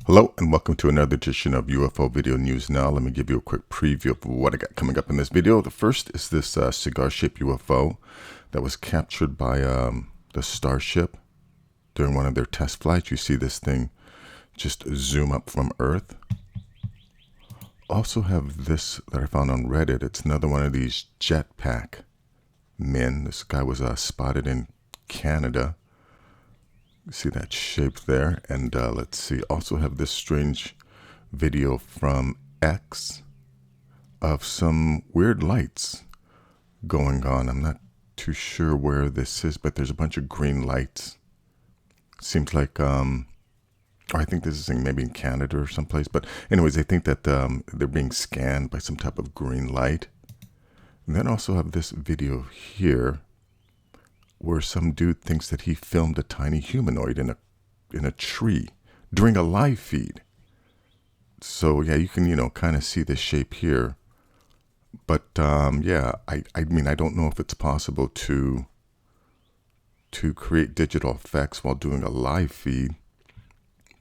Hello and welcome to another edition of UFO Video News Now. Let me give you a quick preview of what I got coming up in this video. The first is this cigar-shaped UFO that was captured by the Starship during one of their test flights. You see this thing just zoom up from Earth. Also have this that I found on Reddit. It's another one of these jetpack men. This guy was spotted in Canada. See that shape there. And let's see, also have this strange video from X of some weird lights going on. I'm not too sure where this is, but there's a bunch of green lights. Seems like I think this is maybe in Canada or someplace, but anyways, they think that they're being scanned by some type of green light. And then also have this video here where some dude thinks that he filmed a tiny humanoid in a tree during a live feed. So yeah, you can, kind of see the shape here. But yeah, I mean, I don't know if it's possible to create digital effects while doing a live feed,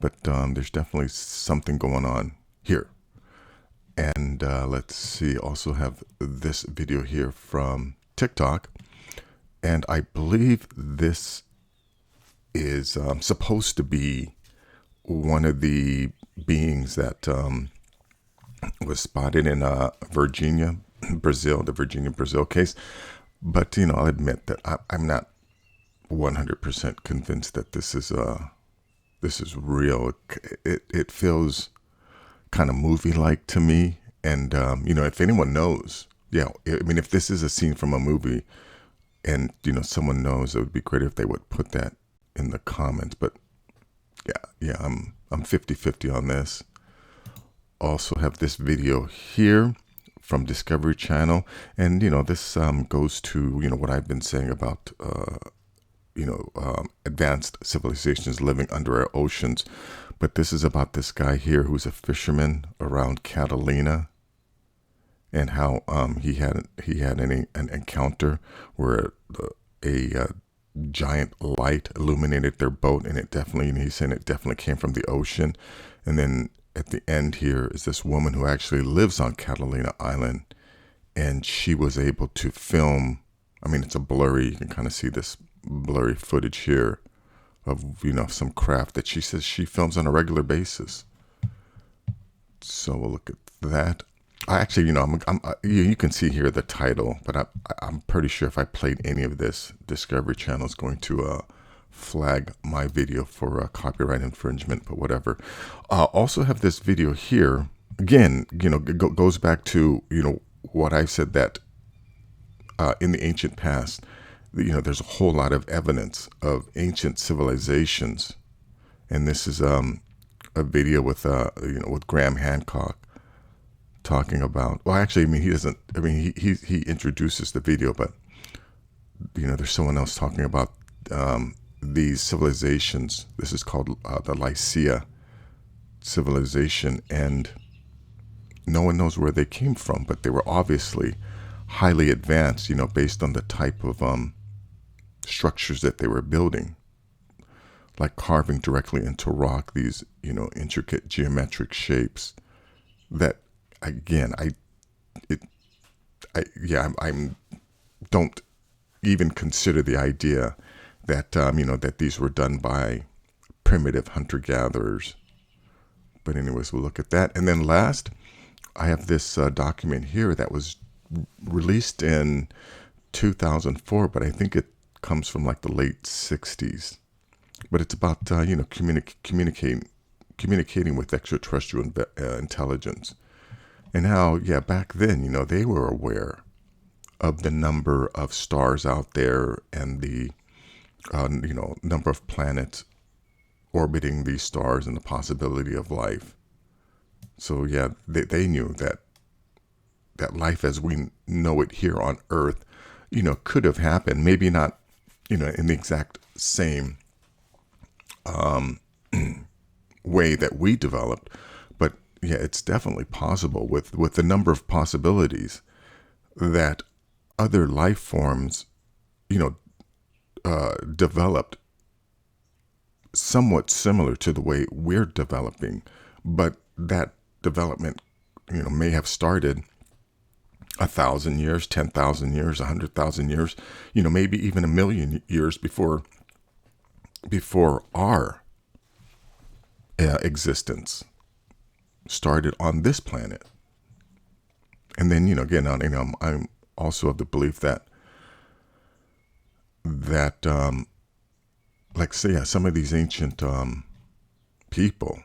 but there's definitely something going on here. And let's see, also have this video here from TikTok. And I believe this is supposed to be one of the beings that was spotted in Virginia, Brazil, the Virginia, Brazil case. But, I'll admit that I'm not 100% convinced that this is real. It feels kind of movie-like to me. And, if anyone knows, yeah, I mean, if this is a scene from a movie, and, someone knows, it would be great if they would put that in the comments. But yeah, I'm 50-50 on this. Also have this video here from Discovery Channel. And, this goes to, what I've been saying about, advanced civilizations living under our oceans. But this is about this guy here who's a fisherman around Catalina. And how he had an encounter where a giant light illuminated their boat, and he's saying it definitely came from the ocean. And then at the end here is this woman who actually lives on Catalina Island, and she was able to film. I mean, it's a blurry. You can kind of see this blurry footage here of some craft that she says she films on a regular basis. So we'll look at that. I actually, you can see here the title, but I'm pretty sure if I played any of this, Discovery Channel is going to flag my video for copyright infringement, but whatever. Also have this video here. Again, it goes back to, what I said that in the ancient past, there's a whole lot of evidence of ancient civilizations. And this is a video with Graham Hancock, talking about, well, actually, I mean, he doesn't, I mean, he introduces the video, but, there's someone else talking about these civilizations. This is called the Lycia civilization, and no one knows where they came from, but they were obviously highly advanced, based on the type of structures that they were building, like carving directly into rock, these, intricate geometric shapes that, again, I don't even consider the idea that that these were done by primitive hunter-gatherers. But anyways, we'll look at that. And then last, I have this document here that was released in 2004, but I think it comes from like the late 60s. But it's about communicating with extraterrestrial intelligence. And how, yeah, back then, they were aware of the number of stars out there and the, number of planets orbiting these stars and the possibility of life. So, yeah, they knew that life as we know it here on Earth, could have happened. Maybe not, in the exact same way that we developed, but yeah, it's definitely possible with the number of possibilities that other life forms, developed somewhat similar to the way we're developing, but that development, may have started 1,000 years, 10,000 years, 100,000 years, maybe even 1,000,000 years before our existence started on this planet. And then, again, I'm also of the belief that like say, some of these ancient people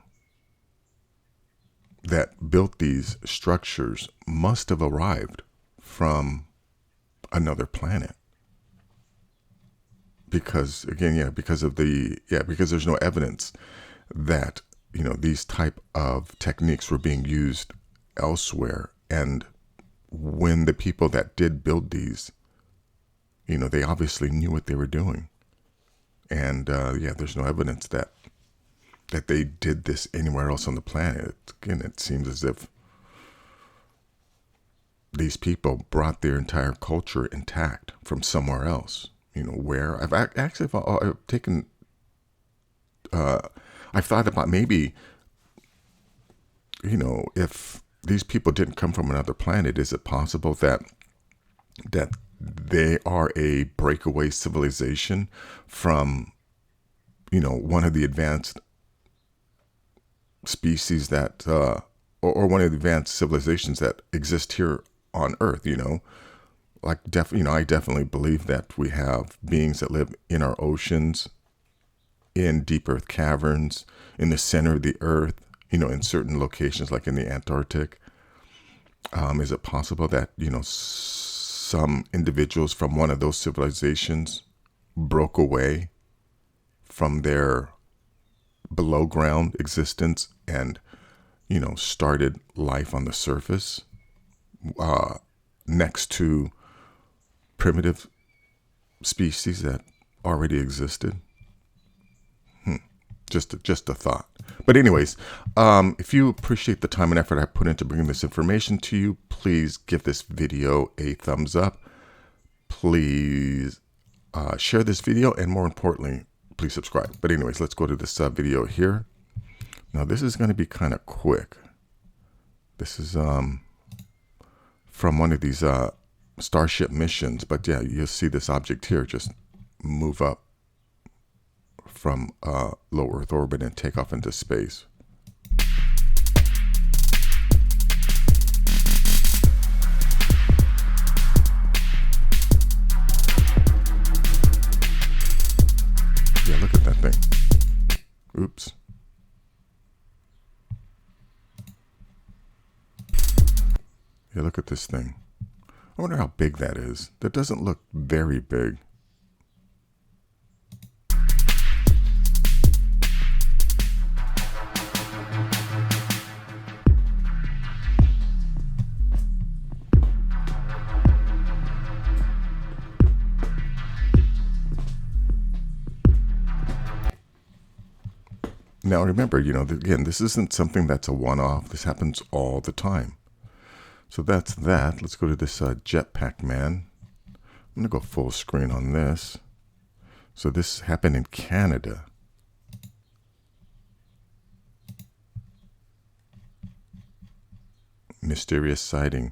that built these structures must have arrived from another planet. Because again, because there's no evidence that, these type of techniques were being used elsewhere. And when the people that did build these, they obviously knew what they were doing. And there's no evidence that they did this anywhere else on the planet. Again, it seems as if these people brought their entire culture intact from somewhere else. Where I've taken, I've thought about maybe, if these people didn't come from another planet, is it possible that they are a breakaway civilization from, one of the advanced species that, or one of the advanced civilizations that exist here on Earth, like I definitely believe that we have beings that live in our oceans, in deep earth caverns, in the center of the earth, in certain locations like in the Antarctic. Is it possible that, some individuals from one of those civilizations broke away from their below ground existence and, started life on the surface, next to primitive species that already existed? Just a thought. But anyways, if you appreciate the time and effort I put into bringing this information to you, please give this video a thumbs up. Please share this video, and more importantly, please subscribe. But anyways, let's go to this video here. Now this is going to be kind of quick. This is from one of these Starship missions, but yeah, you'll see this object here just move up from low Earth orbit and take off into space. Yeah, look at that thing. Oops. Yeah, look at this thing. I wonder how big that is. That doesn't look very big. Now remember, again, this isn't something that's a one-off. This happens all the time. So that's that. Let's go to this jetpack man. I'm going to go full screen on this. So this happened in Canada. Mysterious sighting.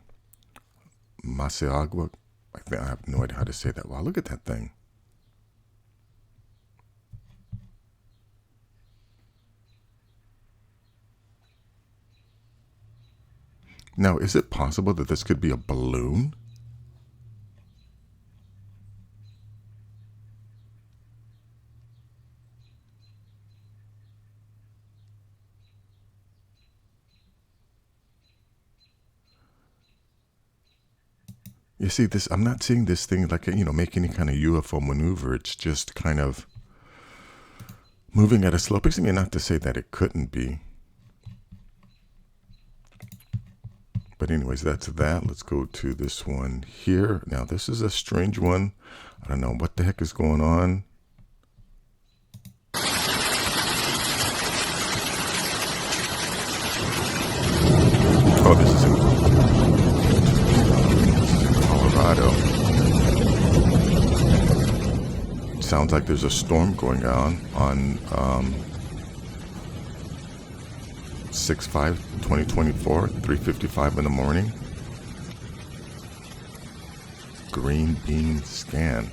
Masaagua. I have no idea how to say that. Wow, look at that thing. Now, is it possible that this could be a balloon? You see this, I'm not seeing this thing like, make any kind of UFO maneuver. It's just kind of moving at a slow pace. I mean, not to say that it couldn't be. But anyways, that's that. Let's go to this one here. Now, this is a strange one. I don't know what the heck is going on. Oh, this is in Colorado. sounds like there's a storm going on 6/5/2024, 3:55 in the morning. Green beam scan.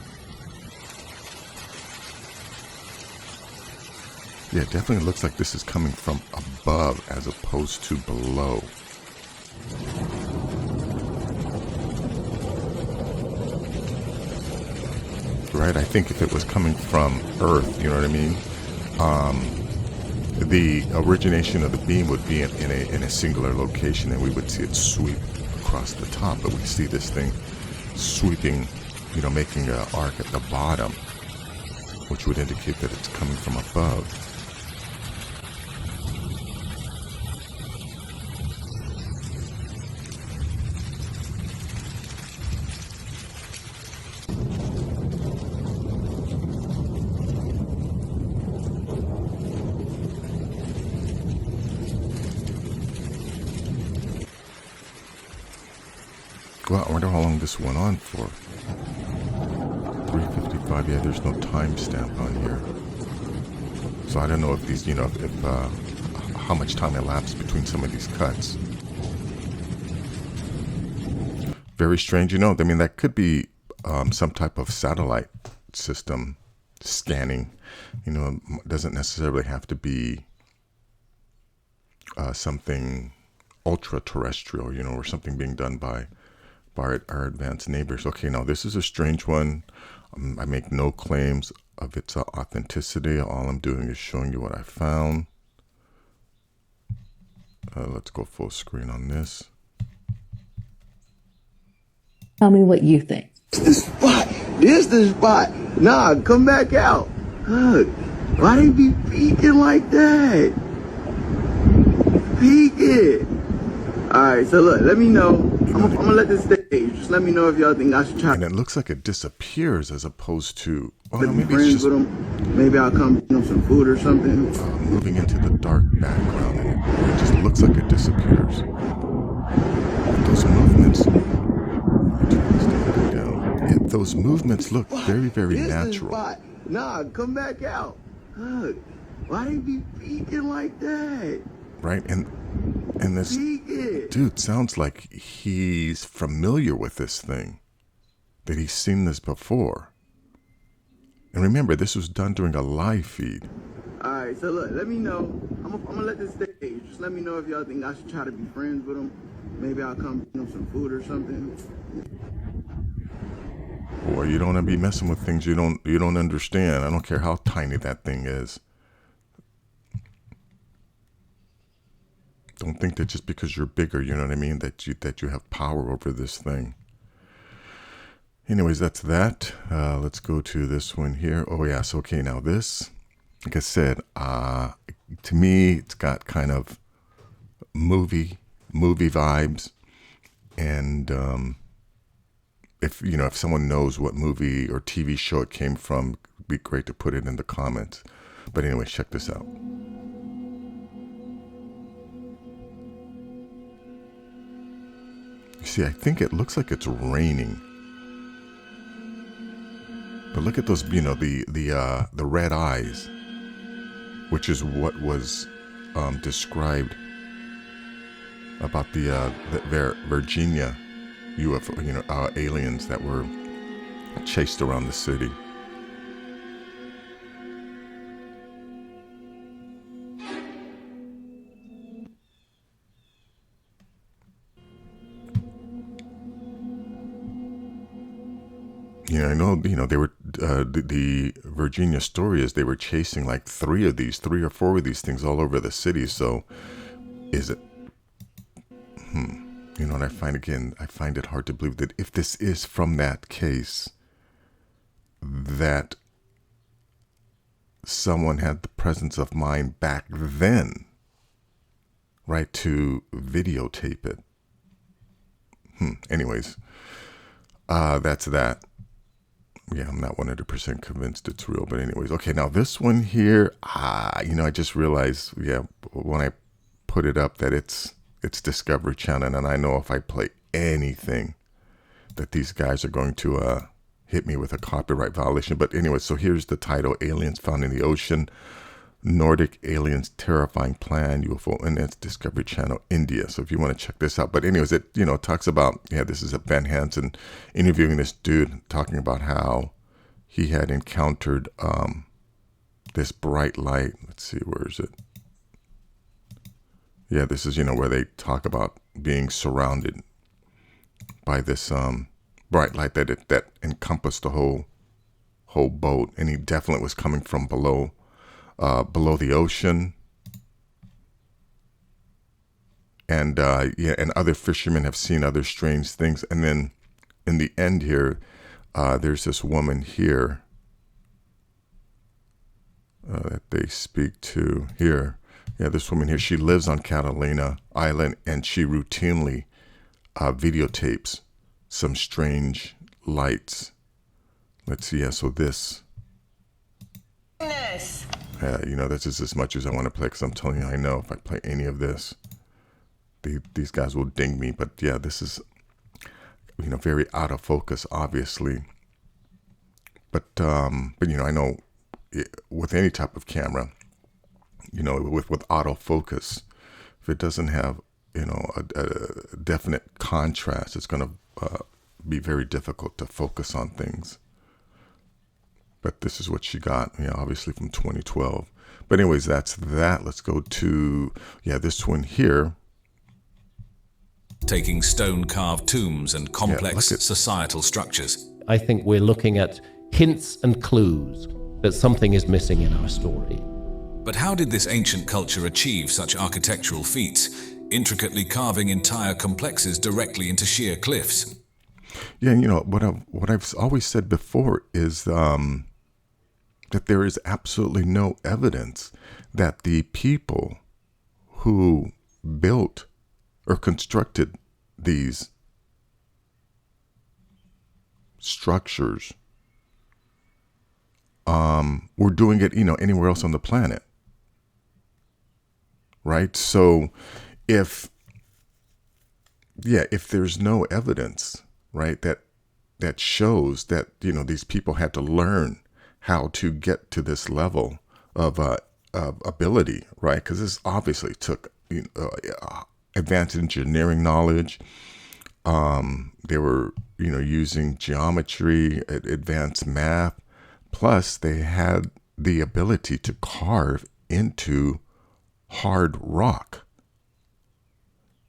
Yeah, it definitely looks like this is coming from above as opposed to below. Right, I think if it was coming from Earth, you know what I mean? The origination of the beam would be in a singular location, and we would see it sweep across the top. But we see this thing sweeping, you know, making an arc at the bottom, which would indicate that it's coming from above. Well, I wonder how long this went on for. 3:55. Yeah, there's no timestamp on here, so I don't know if these, you know, if how much time elapsed between some of these cuts. Very strange, you know. I mean, that could be some type of satellite system scanning. You know, it doesn't necessarily have to be something ultra terrestrial, you know, or something being done by our advanced neighbors. Okay, now this is a strange one. I make no claims of its authenticity. All I'm doing is showing you what I found. Let's go full screen on this. Tell me what you think. This the spot. This the spot. Nah, come back out. Look, why they be peeking like that? Peeking. All right, so look, let me know. I'm gonna let this stage. Just let me know if y'all think I should try. And it looks like it disappears as opposed to. Oh, to no, be maybe friends it's just with them. Maybe I'll come bring them some food or something. moving into the dark background, and it just looks like it disappears. But those movements. Yeah, those movements look very, very This natural. The spot. Nah, come back out. Look, why they be peeking like that? Right, and this Peeking. dude sounds like he's familiar with this thing, that he's seen this before. And remember, this was done during a live feed. All right, so look, let me know. I'm gonna let this stage. Just let me know if y'all think I should try to be friends with them. Maybe I'll come bring them some food or something. Boy, you don't want to be messing with things you don't understand. I don't care how tiny that thing is. Don't think that just because you're bigger, you know what I mean, that you have power over this thing. Anyways, that's that. Let's go to this one here. Oh yes, okay. Now this, like I said, to me, it's got kind of movie vibes, and if someone knows what movie or TV show it came from, it'd be great to put it in the comments. But anyway, check this out. You see, I think it looks like it's raining. But look at those, the red eyes, which is what was described about the Virginia UFO, aliens that were chased around the city. I know, they were, the Virginia story is they were chasing like three or four of these things all over the city. So is it, and I find it hard to believe that if this is from that case, that someone had the presence of mind back then, right, to videotape it. Anyways, that's that. Yeah, I'm not 100% convinced it's real, but anyways. Okay, now this one here, I just realized, when I put it up that it's Discovery Channel, and I know if I play anything that these guys are going to hit me with a copyright violation. But anyway, so here's the title: Aliens Found in the Ocean. Nordic Aliens Terrifying Plan, UFO, and it's Discovery Channel, India. So if you want to check this out. But anyways, it, you know, talks about, yeah, this is a Van Hansen interviewing this dude, talking about how he had encountered this bright light. Let's see, where is it? Yeah, this is, you know, where they talk about being surrounded by this bright light that encompassed the whole boat, and he definitely was coming from below the ocean. And yeah, and other fishermen have seen other strange things. And then in the end here, there's this woman here that they speak to here. Yeah, this woman here, she lives on Catalina Island, and she routinely videotapes some strange lights. Let's see, yeah, so this. You know, this is as much as I want to play, because I'm telling you, I know if I play any of this, these guys will ding me. But yeah, this is, you know, very out of focus, obviously. But you know, I know with any type of camera, you know, with autofocus, if it doesn't have, you know, a definite contrast, it's going to be very difficult to focus on things. But this is what she got, you know, obviously from 2012. But anyways, that's that. Let's go to, yeah, this one here. Taking stone-carved tombs and complex societal structures. I think we're looking at hints and clues that something is missing in our story. But how did this ancient culture achieve such architectural feats, intricately carving entire complexes directly into sheer cliffs? Yeah, you know, what I've always said before is that there is absolutely no evidence that the people who built or constructed these structures were doing it, you know, anywhere else on the planet. Right? So if there's no evidence, right, that shows that, you know, these people had to learn how to get to this level of ability, right? Because this obviously took, you know, advanced engineering knowledge. They were, you know, using geometry, advanced math, plus they had the ability to carve into hard rock.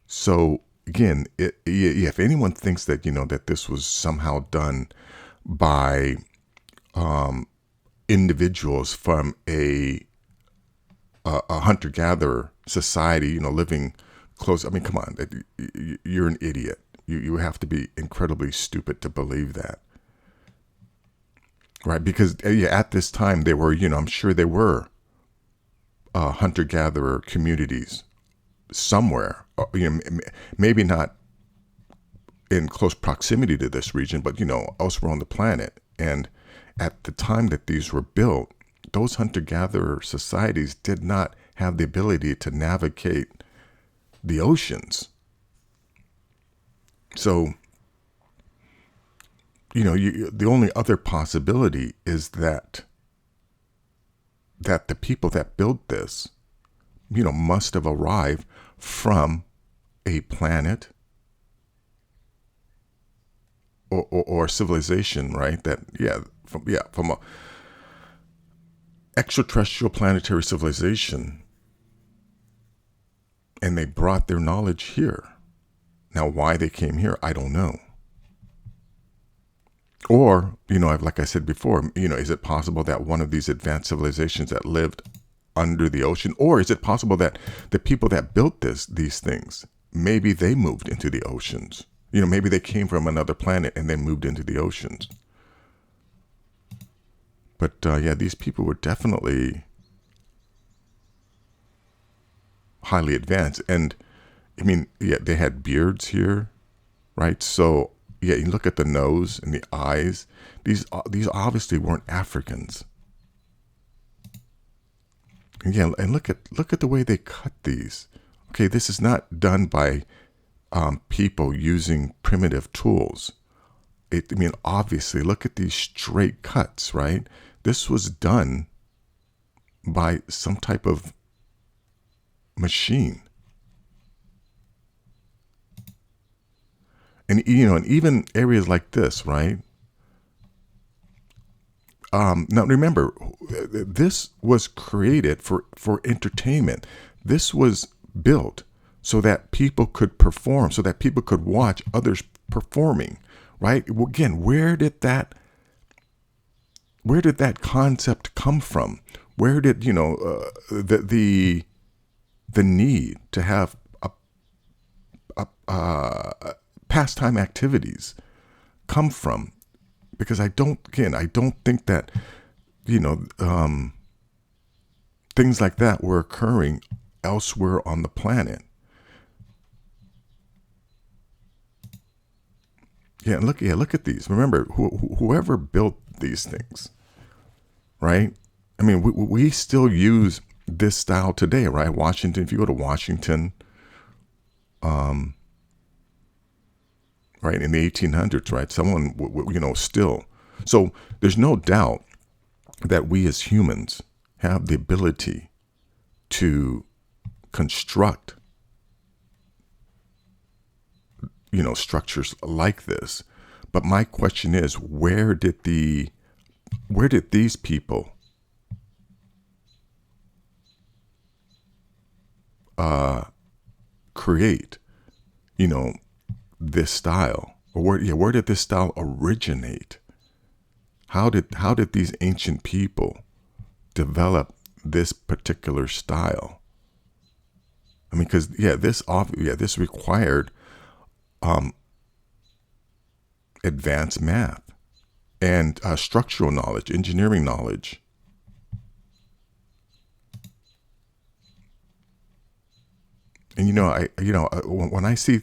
So again, if anyone thinks that, you know, that this was somehow done by individuals from a hunter-gatherer society, you know, living close, I mean, come on, you're an idiot. You have to be incredibly stupid to believe that. Right? Because at this time there were, you know, I'm sure there were hunter-gatherer communities somewhere, you know, maybe not in close proximity to this region, but, you know, elsewhere on the planet. And at the time that these were built, those hunter-gatherer societies did not have the ability to navigate the oceans. So, you know, the only other possibility is that the people that built this, you know, must have arrived from a planet or civilization, right? That, from a extraterrestrial planetary civilization, and they brought their knowledge here. Now, why they came here, I don't know. Or, you know, like I said before, you know, is it possible that one of these advanced civilizations that lived under the ocean, or is it possible that the people that built these things, maybe they moved into the oceans? You know, maybe they came from another planet and they moved into the oceans. But yeah, these people were definitely highly advanced. And I mean, yeah, they had beards here, right? So yeah, you look at the nose and the eyes. These obviously weren't Africans. And yeah, and look at the way they cut these. Okay, this is not done by people using primitive tools. I mean, obviously, look at these straight cuts, right? This was done by some type of machine. And, and even areas like this, right? Now remember, this was created for entertainment. This was built so that people could perform, so that people could watch others performing, right? Again, where did that concept come from? Where did the need to have pastime activities come from? Because I don't think that, things like that were occurring elsewhere on the planet. Look at these. Remember, whoever built these things, right? I mean, we still use this style today, right? Washington, if you go to Washington, right, in the 1800s, right? Someone, still. So there's no doubt that we as humans have the ability to construct, structures like this. But my question is, where did these people create, this style? Or where did this style originate? How did these ancient people develop this particular style? I mean, because this required advanced math and structural knowledge, engineering knowledge. And when I see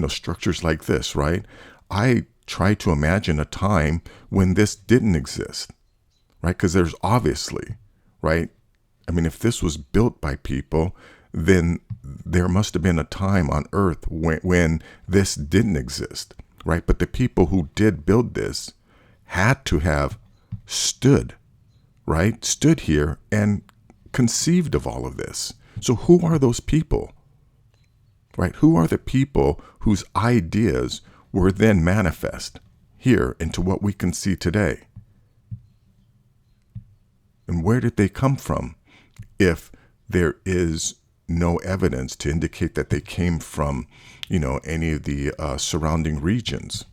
structures like this, right, I try to imagine a time when this didn't exist, right? Because there's obviously, right? I mean, if this was built by people, then there must have been a time on Earth when this didn't exist, right? But the people who did build this had to have stood here and conceived of all of this. So who are those people? Right? Who are the people whose ideas were then manifest here into what we can see today? And where did they come from if there is no evidence to indicate that they came from, any of the surrounding regions?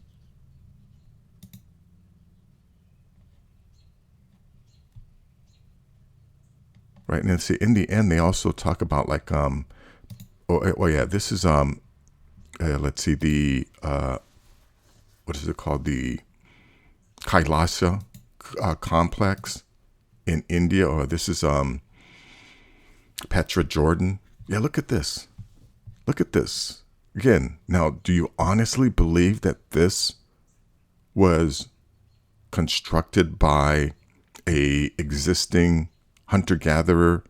Right. And then see, in the end, they also talk about like, this is, let's see, the, what is it called? The Kailasa complex in India, or this is, Petra, Jordan. Yeah, look at this. Look at this. Again, now, do you honestly believe that this was constructed by a existing hunter-gatherer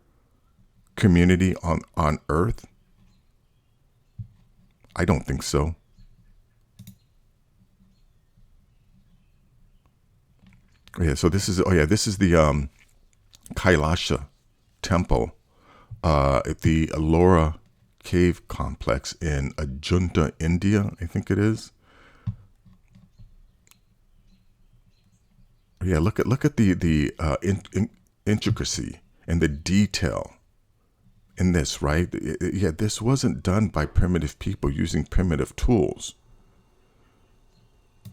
community on Earth? I don't think so. Yeah, so this is the Kailasha temple at the Ellora cave complex in Ajunta, India, I think it is. Yeah, look at the intricacy and the detail in this, right? This wasn't done by primitive people using primitive tools.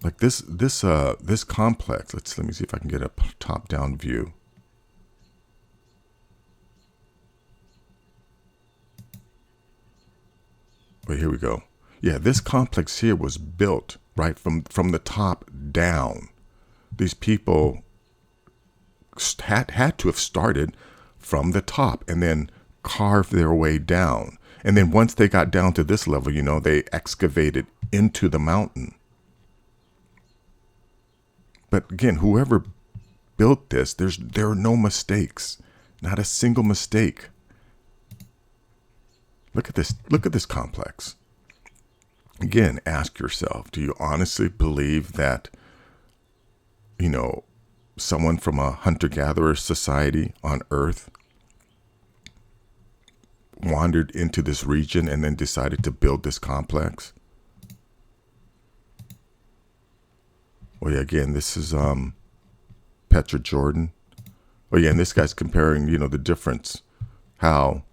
Like this complex. Let me see if I can get a top-down view. Wait, here we go. Yeah, this complex here was built right from the top down. These people had to have started from the top and then carved their way down. And then once they got down to this level, they excavated into the mountain. But again, whoever built this, there are no mistakes. Not a single mistake. Look at this complex. Again, ask yourself, do you honestly believe that you know, someone from a hunter-gatherer society on Earth wandered into this region and then decided to build this complex. Oh yeah, again, this is Petra Jordan. Oh yeah, and this guy's comparing, you know, the difference. How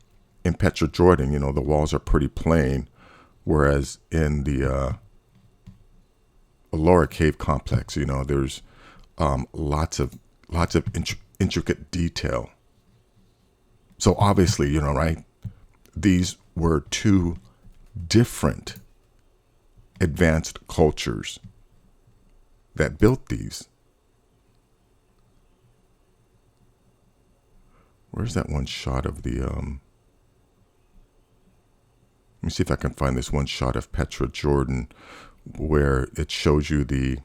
in Petra Jordan, you know, the walls are pretty plain, whereas in the Ellora Cave complex, you know, there's lots of intricate detail. So obviously, you know, right, these were two different advanced cultures that built these. Where's that one shot of the let me see if I can find this one shot of Petra Jordan where it shows you the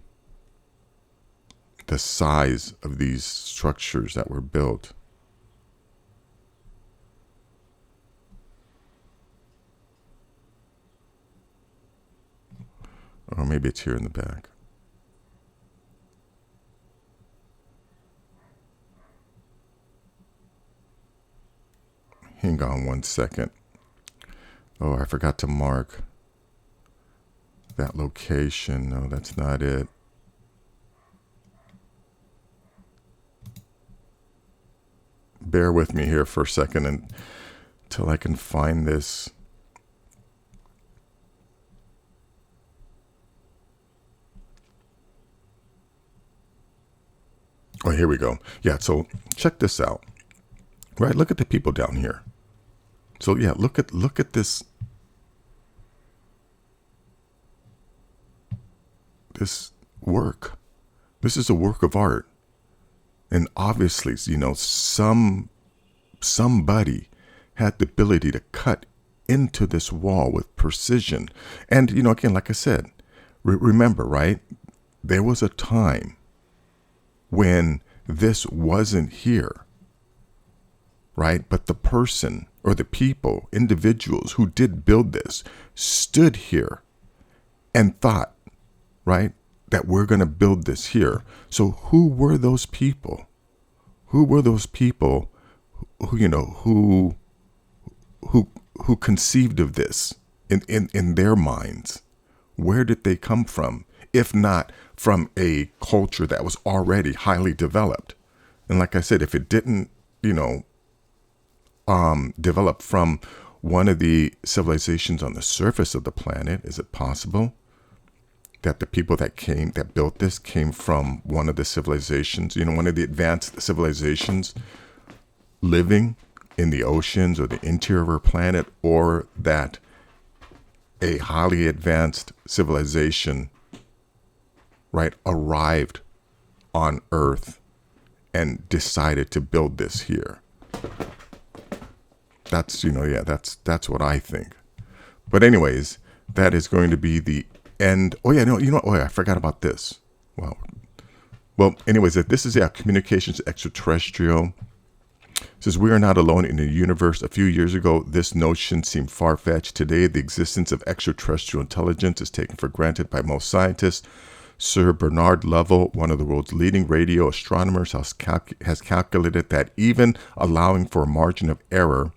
size of these structures that were built. Or maybe it's here in the back. Hang on one second. Oh, I forgot to mark that location. No, that's not it. Bear with me here for a second until I can find this. Oh, here we go. Yeah, so check this out. Right, look at the people down here. So yeah, look at this work. This is a work of art. And obviously, you know, somebody had the ability to cut into this wall with precision. And, you know, again, like I said, remember, right? There was a time when this wasn't here, right? But the person or the people, individuals who did build this stood here and thought, right, that we're going to build this here. So who were those people? Who were those people who, you know, who conceived of this in their minds? Where did they come from? If not from a culture that was already highly developed. And like I said, if it didn't, you know, develop from one of the civilizations on the surface of the planet, is it possible that the people that built this came from one of the civilizations, you know, one of the advanced civilizations living in the oceans or the interior of our planet, or that a highly advanced civilization, right, arrived on Earth and decided to build this here? That's, you know, yeah, that's what I think. But anyways, that is going to be the end. Oh yeah, no, you know, oh yeah, I forgot about this. Wow. Well, anyways, this is communications extraterrestrial. It says, we are not alone in the universe. A few years ago, this notion seemed far-fetched. Today, the existence of extraterrestrial intelligence is taken for granted by most scientists. Sir Bernard Lovell, one of the world's leading radio astronomers, has calculated that even allowing for a margin of error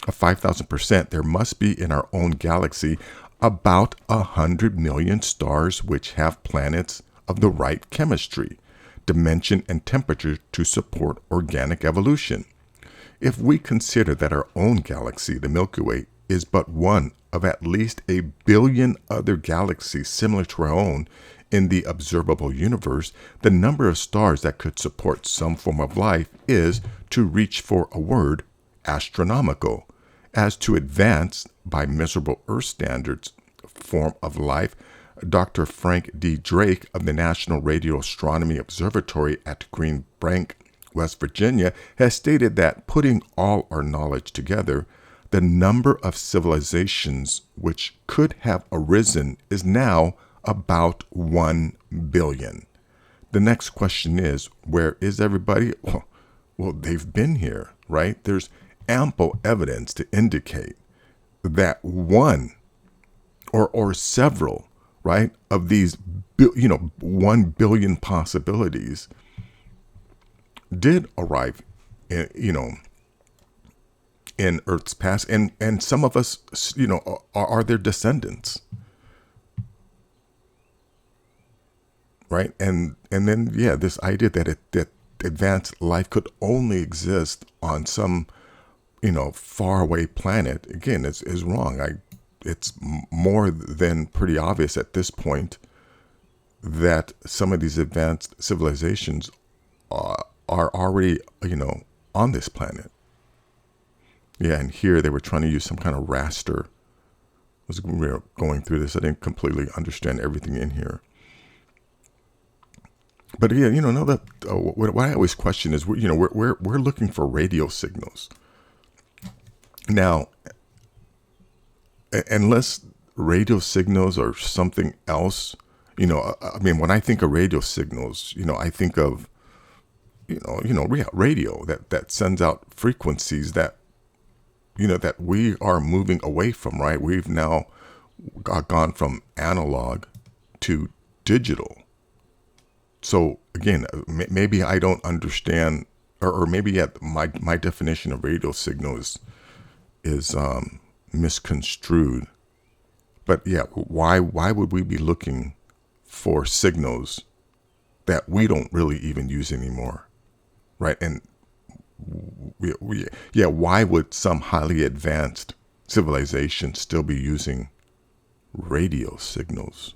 of 5,000%, there must be in our own galaxy about 100 million stars which have planets of the right chemistry, dimension, and temperature to support organic evolution. If we consider that our own galaxy, the Milky Way, is but one of at least 1 billion other galaxies similar to our own in the observable universe, the number of stars that could support some form of life is, to reach for a word, astronomical. As to advance, by miserable Earth standards, form of life, Dr. Frank D. Drake of the National Radio Astronomy Observatory at Green Bank, West Virginia, has stated that putting all our knowledge together, the number of civilizations which could have arisen is now about 1 billion. The next question is, where is everybody? Well, they've been here, right? There's ample evidence to indicate that one or several right, of these, 1 billion possibilities did arrive in, in Earth's past, and some of us, are their descendants, right? And then, yeah, this idea that advanced life could only exist on some, faraway planet, again, is wrong. It's more than pretty obvious at this point that some of these advanced civilizations are already, on this planet. Yeah, and here they were trying to use some kind of raster. I was going through this. I didn't completely understand everything in here. But yeah, what I always question is, we're looking for radio signals. Now, unless radio signals are something else, when I think of radio signals, I think of, radio that sends out frequencies that, that we are moving away from, right? We've now gone from analog to digital. So again, maybe I don't understand, or maybe my definition of radio signal is misconstrued. But yeah, why would we be looking for signals that we don't really even use anymore, right? And why would some highly advanced civilization still be using radio signals?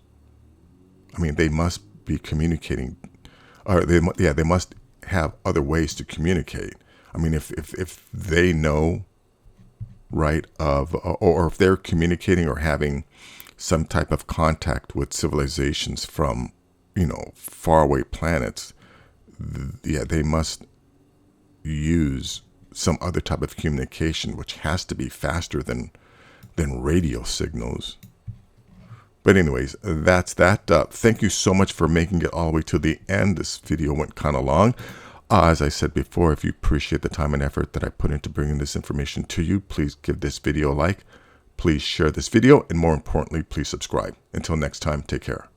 I mean, they must be communicating, or they must have other ways to communicate. I mean, if they know, right, or if they're communicating or having some type of contact with civilizations from, faraway planets, they must use some other type of communication, which has to be faster than radio signals. But anyways, that's that. Thank you so much for making it all the way to the end. This video went kind of long. As I said before, if you appreciate the time and effort that I put into bringing this information to you, please give this video a like. Please share this video. And more importantly, please subscribe. Until next time, take care.